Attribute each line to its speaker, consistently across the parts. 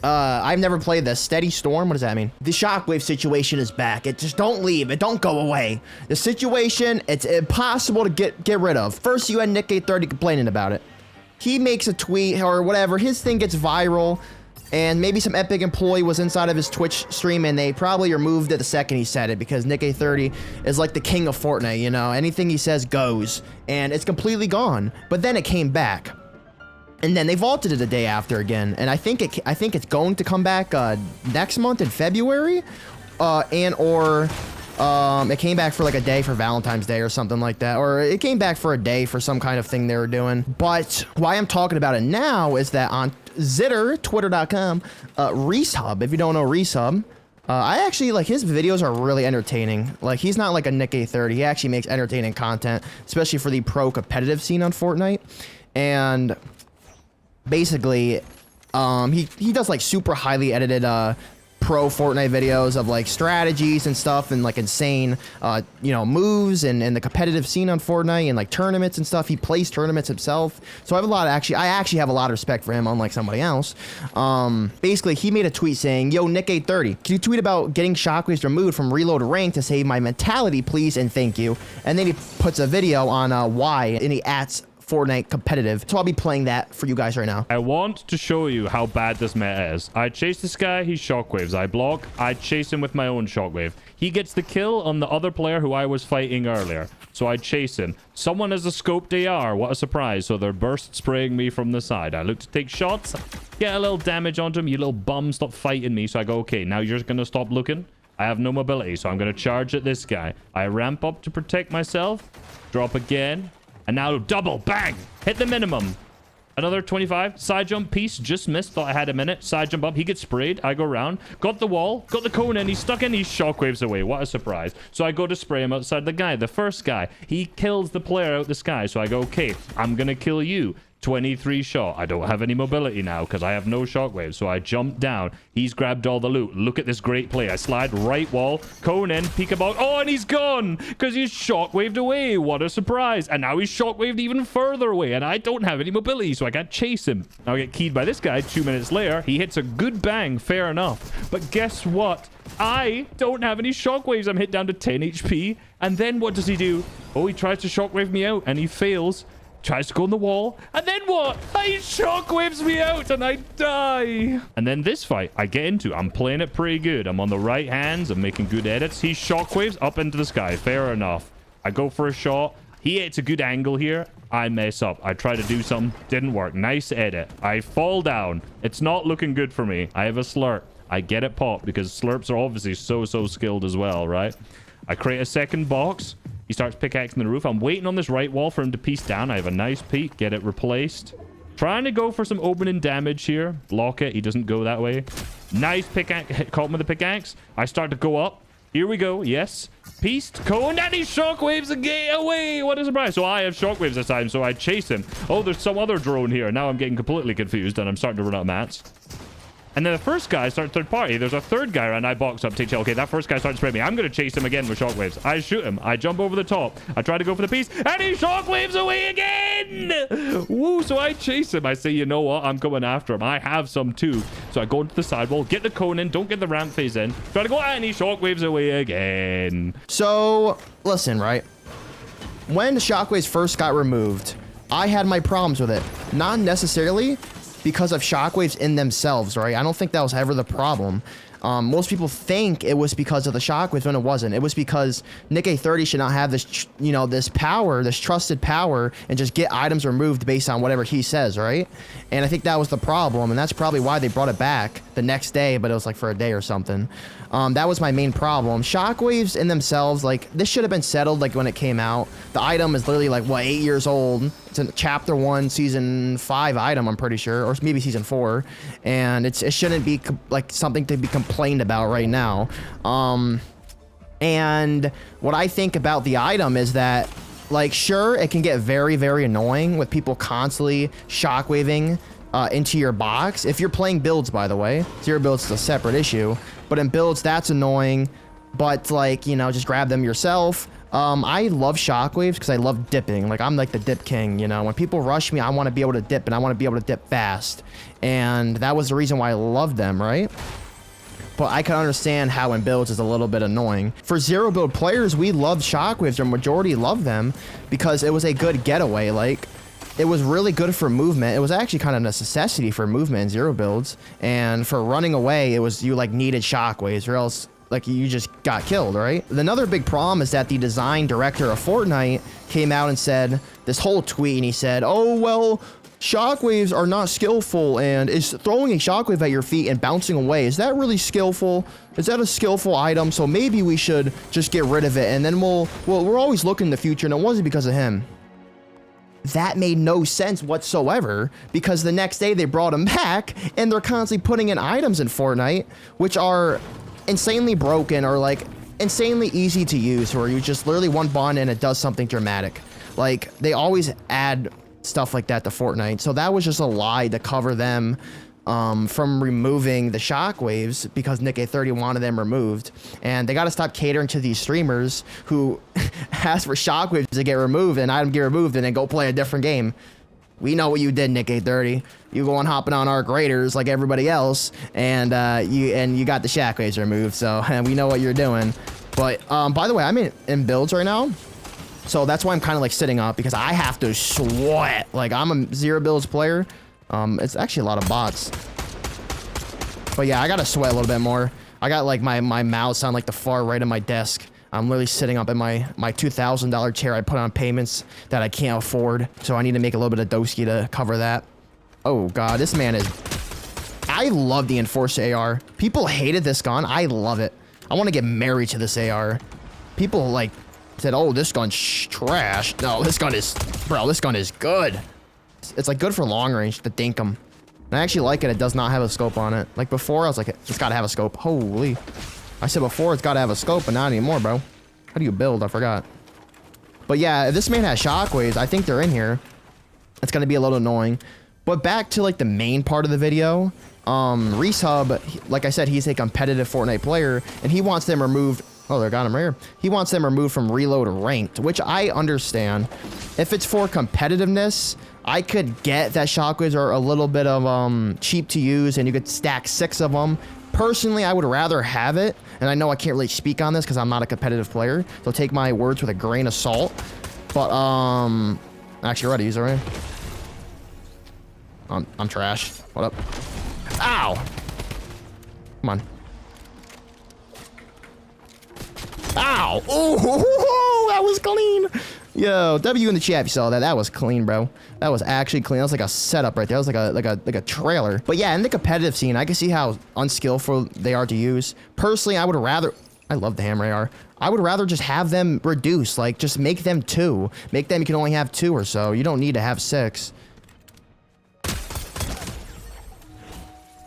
Speaker 1: I've never played this. Steady Storm? What does that mean? The shockwave situation is back. It just don't leave. It don't go away. The situation, it's impossible to get rid of. First, you had Nick830 complaining about it. He makes a tweet or whatever. His thing gets viral. And maybe some Epic employee was inside of his Twitch stream and they probably removed it the second he said it because Nick830 is like the king of Fortnite, you know? Anything he says goes. And it's completely gone. But then it came back. And then they vaulted it a day after again, and I think it's going to come back next month in February, it came back for like a day for Valentine's Day or something like that, or it came back for a day for some kind of thing they were doing. But why I'm talking about it now is that on Twitter.com, Reisshub, if you don't know Reisshub, I actually like his videos are really entertaining. Like he's not like a Nick830, he actually makes entertaining content, especially for the pro competitive scene on Fortnite, and basically, he does like super highly edited pro Fortnite videos of like strategies and stuff and like insane you know, moves and the competitive scene on Fortnite and like tournaments and stuff. He plays tournaments himself, so I actually have a lot of respect for him, unlike somebody else. Basically, he made a tweet saying, "Yo, Nick830, can you tweet about getting shockwaves removed from reload rank to save my mentality, please, and thank you." And then he puts a video on why, and he adds Fortnite competitive. So I'll be playing that for you guys right now.
Speaker 2: I want to show you how bad this meta is. I chase this guy, he shockwaves. I block, I chase him with my own shockwave. He gets the kill on the other player who I was fighting earlier. So I chase him. Someone has a scoped AR. What a surprise. So they're burst spraying me from the side. I look to take shots, get a little damage onto him. You little bum, stop fighting me. So I go, okay, now you're just going to stop looking. I have no mobility, so I'm going to charge at this guy. I ramp up to protect myself. Drop again. And now double, bang, hit the minimum. Another 25, side jump piece, just missed, thought I had a minute. Side jump up, he gets sprayed, I go around, got the wall, got the cone in, he's stuck in, he shockwaves away. What a surprise. So I go to spray him outside the guy, the first guy. He kills the player out the sky, so I go, okay, I'm gonna kill you. 23 shot. I don't have any mobility now because I have no shockwave. So I jump down. He's grabbed all the loot. Look at this great play. I slide right wall, cone in, peekaboo. Oh, and he's gone because he's shockwaved away. What a surprise. And now he's shockwaved even further away. And I don't have any mobility, so I can't chase him. Now I get keyed by this guy 2 minutes later. He hits a good bang. Fair enough. But guess what? I don't have any shockwaves. I'm hit down to 10 HP. And then what does he do? Oh, he tries to shockwave me out and he fails. Tries to go on the wall, and then what? He shockwaves me out, and I die. And then this fight I get into, I'm playing it pretty good. I'm on the right hands, I'm making good edits. He shockwaves up into the sky. Fair enough. I go for a shot. He hits a good angle here. I mess up. I try to do something. Didn't work. Nice edit. I fall down. It's not looking good for me. I have a slurp. I get it popped because slurps are obviously so skilled as well, right? I create a second box. He starts pickaxing the roof. I'm waiting on this right wall for him to piece down. I have a nice peek. Get it replaced. Trying to go for some opening damage here. Block it. He doesn't go that way. Nice pickaxe. Caught him with the pickaxe. I start to go up. Here we go. Yes. Pieced. Cone. And he shockwaves again away. What a surprise. So I have shockwaves this time. So I chase him. Oh, there's some other drone here. Now I'm getting completely confused. And I'm starting to run out of mats. And then the first guy starts third party. There's a third guy around. I box up, take chill. Okay, that first guy starts spraying me. I'm going to chase him again with shockwaves. I shoot him. I jump over the top. I try to go for the piece. And he shockwaves away again. Woo, so I chase him. I say, you know what? I'm going after him. I have some too. So I go into the sidewall, get the cone in. Don't get the ramp phase in. Try to go, and he shockwaves away again.
Speaker 1: So, listen, right? When the shockwaves first got removed, I had my problems with it. Not necessarily because of shockwaves in themselves, right? I don't think that was ever the problem. Most people think it was because of the shockwaves when it wasn't. It was because Nick830 should not have this, you know, this power, this trusted power, and just get items removed based on whatever he says, right? And I think that was the problem, and that's probably why they brought it back the next day, but it was like for a day or something. That was my main problem. Shockwaves in themselves, like, this should have been settled like when it came out. The item is literally like, what, 8 years old. It's a chapter 1 season 5 item, I'm pretty sure, or maybe season 4, and it shouldn't be like something to be complained about right now. And what I think about the item is that, like, sure, it can get very annoying with people constantly shockwaving into your box. If you're playing builds, by the way, zero builds is a separate issue, but in builds, that's annoying. But, like, you know, just grab them yourself. I love shockwaves because I love dipping. Like, I'm like the dip king, you know? When people rush me, I want to be able to dip, and I want to be able to dip fast. And that was the reason why I loved them, right? But I can understand how in builds is a little bit annoying. For zero build players, we love shockwaves, or majority love them, because it was a good getaway. Like, it was really good for movement. It was actually kind of a necessity for movement in zero builds. And for running away, it was, you like needed shockwaves, or else like you just got killed, right? Another big problem is that the design director of Fortnite came out and said this whole tweet, and he said, oh, well, shockwaves are not skillful, and is throwing a shockwave at your feet and bouncing away, is that really skillful? Is that a skillful item? So maybe we should just get rid of it, and then we're always looking in the future, and it wasn't because of him. That made no sense whatsoever, because the next day they brought him back, and they're constantly putting in items in Fortnite, which are insanely broken, or like insanely easy to use, where you just literally one button and it does something dramatic. Like, they always add stuff like that to Fortnite, so that was just a lie to cover them from removing the shockwaves, because Nick830 wanted them removed. And they got to stop catering to these streamers who ask for shockwaves to get removed and item get removed and then go play a different game. We know what you did, Nick830. You go on hopping on Arc Raiders like everybody else, and you got the shockwaves removed, so we know what you're doing. But by the way, I'm in builds right now, so that's why I'm kind of like sitting up, because I have to sweat. Like, I'm a zero builds player. It's actually a lot of bots. But yeah, I gotta sweat a little bit more. I got like my mouse on like the far right of my desk. I'm literally sitting up in my $2,000 chair I put on payments that I can't afford. So I need to make a little bit of doski to cover that. Oh god, this man is... I love the Enforcer AR. People hated this gun. I love it. I want to get married to this AR. People like said, oh, this gun's trash. No, this gun is... Bro, this gun is good. It's like good for long range to dink them. And I actually like it. It does not have a scope on it. Like before, I was like, it's got to have a scope. Holy. I said before it's got to have a scope, but not anymore, bro. How do you build? I forgot. But yeah, if this man has shockwaves, I think they're in here. It's going to be a little annoying. But back to like the main part of the video. Reisshub, like I said, he's a competitive Fortnite player, and he wants them removed. Oh, they got him right here. He wants them removed from reload ranked, which I understand. If it's for competitiveness, I could get that shockwaves are a little bit of cheap to use, and you could stack 6 of them. Personally, I would rather have it, and I know I can't really speak on this because I'm not a competitive player, so take my words with a grain of salt. But actually, ready, use it right. I'm trash. What up? Ow! Come on. Ow! Ooh, that was clean. Yo, W in the chat if you saw that. That was clean, bro. That was actually clean. That was like a setup right there. That was like a trailer. But yeah, in the competitive scene, I can see how unskillful they are to use. Personally, I would rather... I love the hammer AR. I would rather just have them reduce. Like, just make them 2. Make them, you can only have 2 or so. You don't need to have 6.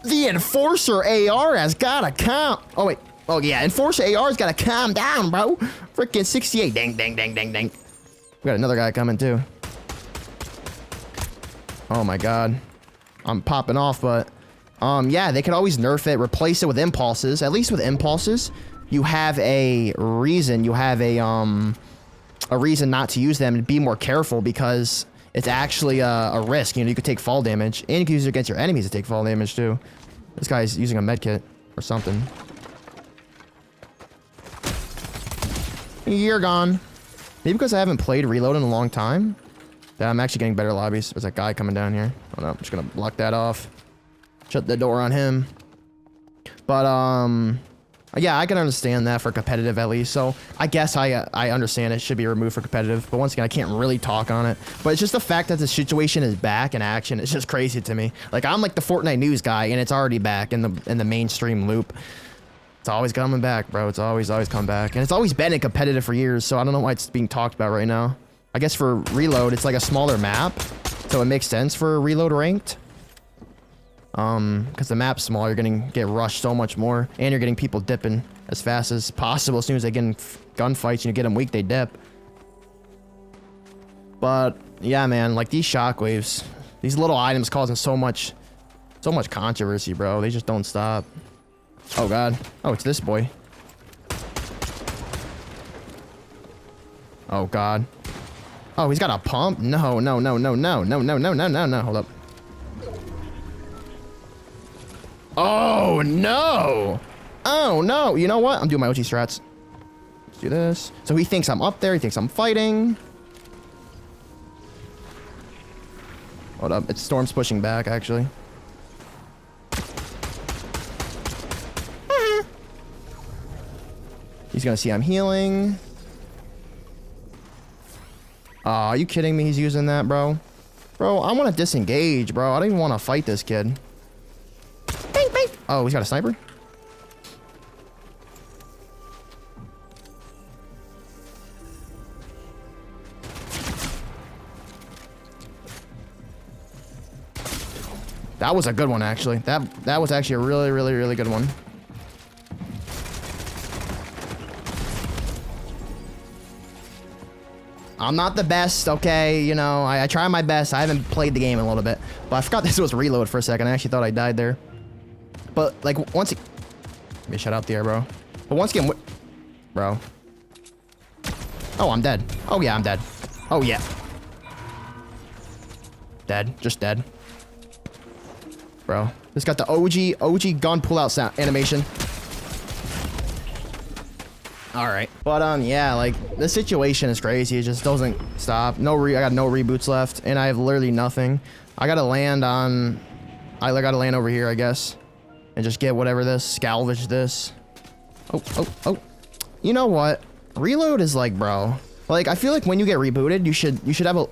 Speaker 1: The Enforcer AR has gotta calm... Oh, wait. Oh, yeah. Enforcer AR's gotta calm down, bro. Freaking 68. Dang, dang, dang, dang, dang. We got another guy coming, too. Oh, my God. I'm popping off, but... yeah, they could always nerf it, replace it with impulses. At least with impulses, you have a reason. You have a reason not to use them and be more careful, because it's actually a risk. You know, you could take fall damage, and you can use it against your enemies to take fall damage, too. This guy's using a med kit or something. You're gone. Maybe because I haven't played Reload in a long time, that I'm actually getting better lobbies. There's a guy coming down here. Oh no, I'm just gonna block that off. Shut the door on him. But yeah, I can understand that for competitive at least. So I guess I understand it should be removed for competitive. But once again, I can't really talk on it. But it's just the fact that the situation is back in action. It's just crazy to me. Like, I'm like the Fortnite news guy, and it's already back in the mainstream loop. It's always coming back, bro. It's always come back. And it's always been in competitive for years, so I don't know why it's being talked about right now. I guess for Reload, it's like a smaller map, so it makes sense for Reload ranked. Because the map's small, you're gonna get rushed so much more, and you're getting people dipping as fast as possible. As soon as they get in gunfights and you get them weak, they dip. But yeah, man, like these shockwaves, these little items causing so much controversy, bro. They just don't stop. Oh god. Oh, it's this boy. Oh, God. Oh, he's got a pump? No, no, no, no, no, no, no, no, no, no, no. Hold up. Oh, no. Oh, no. You know what? I'm doing my OG strats. Let's do this. So he thinks I'm up there. He thinks I'm fighting. Hold up. It's Storm's pushing back, actually. He's going to see I'm healing. Are you kidding me? He's using that, bro. Bro, I want to disengage, bro. I don't even want to fight this kid. Bang, bang. Oh, he's got a sniper? That was a good one, actually. That was actually a really, really, really good one. I'm not the best, okay? You know, I try my best. I haven't played the game in a little bit. But I forgot this was reload for a second. I actually thought I died there. But, like, once it... Let me shut out there, bro. But once again... Bro. Oh, I'm dead. Oh, yeah, I'm dead. Oh, yeah. Dead. Just dead. Bro. This got the OG gun pull-out sound animation. Alright. But, yeah, like, this situation is crazy. It just doesn't stop. I got no reboots left, and I have literally nothing. I gotta land on... I gotta land over here, I guess. And just get whatever this, salvage this. Oh, oh, oh. You know what? Reload is like, bro. Like, I feel like when you get rebooted, you should have a...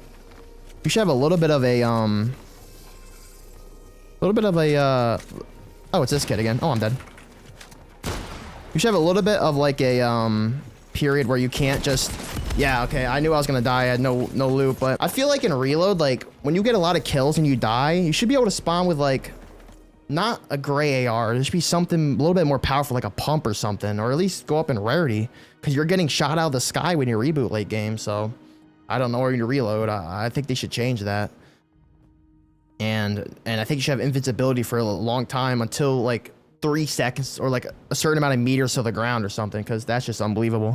Speaker 1: You should have a little bit of a, oh, it's this kid again. Oh, I'm dead. You should have a little bit of like a period where you can't just... Yeah, okay, I knew I was gonna die. I had no loot, but I feel like in reload, like when you get a lot of kills and you die, you should be able to spawn with like not a gray AR. There should be something a little bit more powerful, like a pump or something, or at least go up in rarity, because you're getting shot out of the sky when you reboot late game. So I don't know where you reload. I think they should change that. And I think you should have invincibility for a long time until like 3 seconds or like a certain amount of meters to the ground or something, because that's just unbelievable.